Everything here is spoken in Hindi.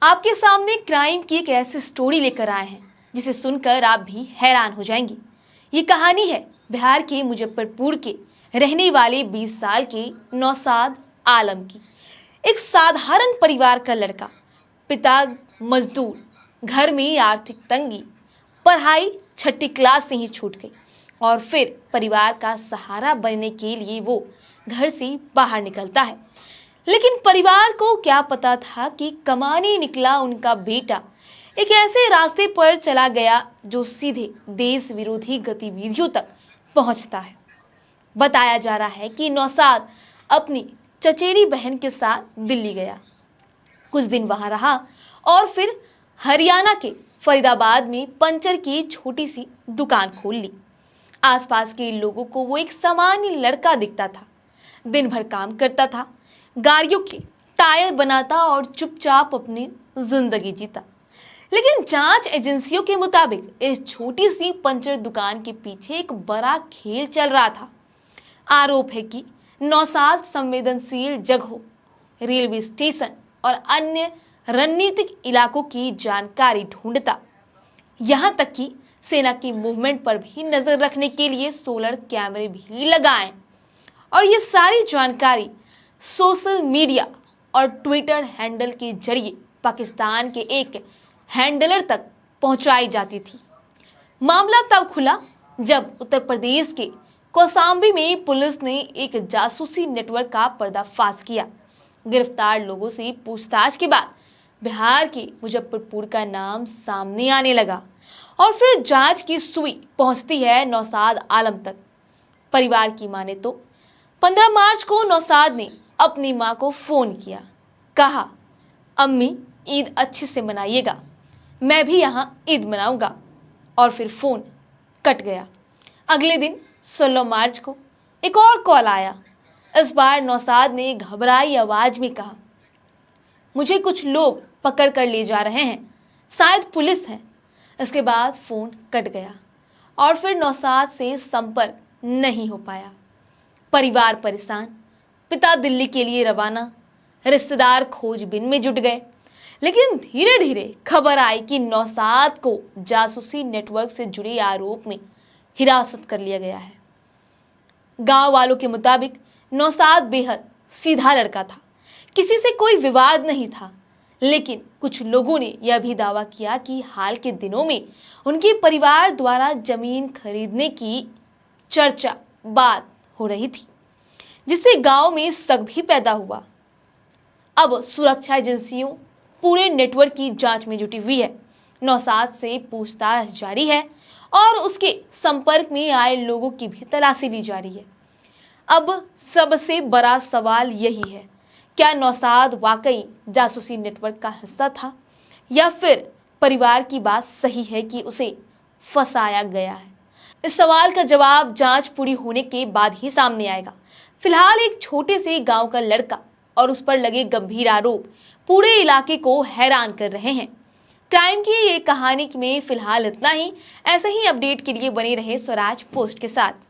आपके सामने क्राइम की एक ऐसी स्टोरी लेकर आए हैं जिसे सुनकर आप भी हैरान हो जाएंगे। ये कहानी है बिहार के मुजफ्फरपुर के रहने वाले 20 साल के नौशाद आलम की। एक साधारण परिवार का लड़का, पिता मजदूर, घर में आर्थिक तंगी, पढ़ाई छठी क्लास से ही छूट गई और फिर परिवार का सहारा बनने के लिए वो घर से बाहर निकलता है। लेकिन परिवार को क्या पता था कि कमाने निकला उनका बेटा एक ऐसे रास्ते पर चला गया जो सीधे देश विरोधी गतिविधियों तक पहुंचता है। बताया जा रहा है कि नौशाद अपनी चचेरी बहन के साथ दिल्ली गया, कुछ दिन वहां रहा और फिर हरियाणा के फरीदाबाद में पंचर की छोटी सी दुकान खोल ली। आसपास के लोगों को वो एक सामान्य लड़का दिखता था। दिन भर काम करता था, गाड़ियों के टायर बनाता और चुपचाप अपनी जिंदगी जीता। लेकिन जांच एजेंसियों के मुताबिक इस छोटी सी पंचर दुकान के पीछे एक बड़ा खेल चल रहा था। आरोप है कि नौशाद संवेदनशील जगहों, रेलवे स्टेशन और अन्य रणनीतिक इलाकों की जानकारी ढूंढता। यहां तक कि सेना की मूवमेंट पर भी नजर रखने के लिए सोलर कैमरे भी लगाए और ये सारी जानकारी सोशल मीडिया और ट्विटर हैंडल के जरिए पाकिस्तान के एक हैंडलर तक पहुंचाई जाती थी। मामला तब खुला जब उत्तर प्रदेश के कौशाम्बी में पुलिस ने एक जासूसी नेटवर्क का पर्दाफाश किया। गिरफ्तार लोगों से पूछताछ के बाद बिहार के मुजफ्फरपुर का नाम सामने आने लगा और फिर जांच की सुई पहुंचती है नौशाद आलम तक। परिवार की माने तो 15 मार्च को नौशाद ने अपनी मां को फोन किया, कहा, अम्मी ईद अच्छे से मनाइएगा, मैं भी यहाँ ईद मनाऊंगा, और फिर फोन कट गया। अगले दिन 16 मार्च को एक और कॉल आया। इस बार नौशाद ने घबराई आवाज में कहा, मुझे कुछ लोग पकड़ कर ले जा रहे हैं, शायद पुलिस है। इसके बाद फोन कट गया और फिर नौशाद से संपर्क नहीं हो पाया। परिवार परेशान, पिता दिल्ली के लिए रवाना, रिश्तेदार खोजबीन में जुट गए। लेकिन धीरे धीरे खबर आई कि नौशाद को जासूसी नेटवर्क से जुड़े आरोप में हिरासत कर लिया गया है। गांव वालों के मुताबिक नौशाद बेहद सीधा लड़का था, किसी से कोई विवाद नहीं था। लेकिन कुछ लोगों ने यह भी दावा किया कि हाल के दिनों में उनके परिवार द्वारा जमीन खरीदने की चर्चा बात हो रही थी, जिससे गांव में शक भी पैदा हुआ। अब सुरक्षा एजेंसियों पूरे नेटवर्क की जांच में जुटी हुई है। नौशाद से पूछताछ जारी है और उसके संपर्क में आए लोगों की भी तलाशी ली जा रही है। अब सबसे बड़ा सवाल यही है, क्या नौशाद वाकई जासूसी नेटवर्क का हिस्सा था या फिर परिवार की बात सही है कि उसे फंसाया गया है? इस सवाल का जवाब जांच पूरी होने के बाद ही सामने आएगा। फिलहाल एक छोटे से गांव का लड़का और उस पर लगे गंभीर आरोप पूरे इलाके को हैरान कर रहे हैं। क्राइम की ये कहानी में फिलहाल इतना ही। ऐसे ही अपडेट के लिए बने रहे स्वराज पोस्ट के साथ।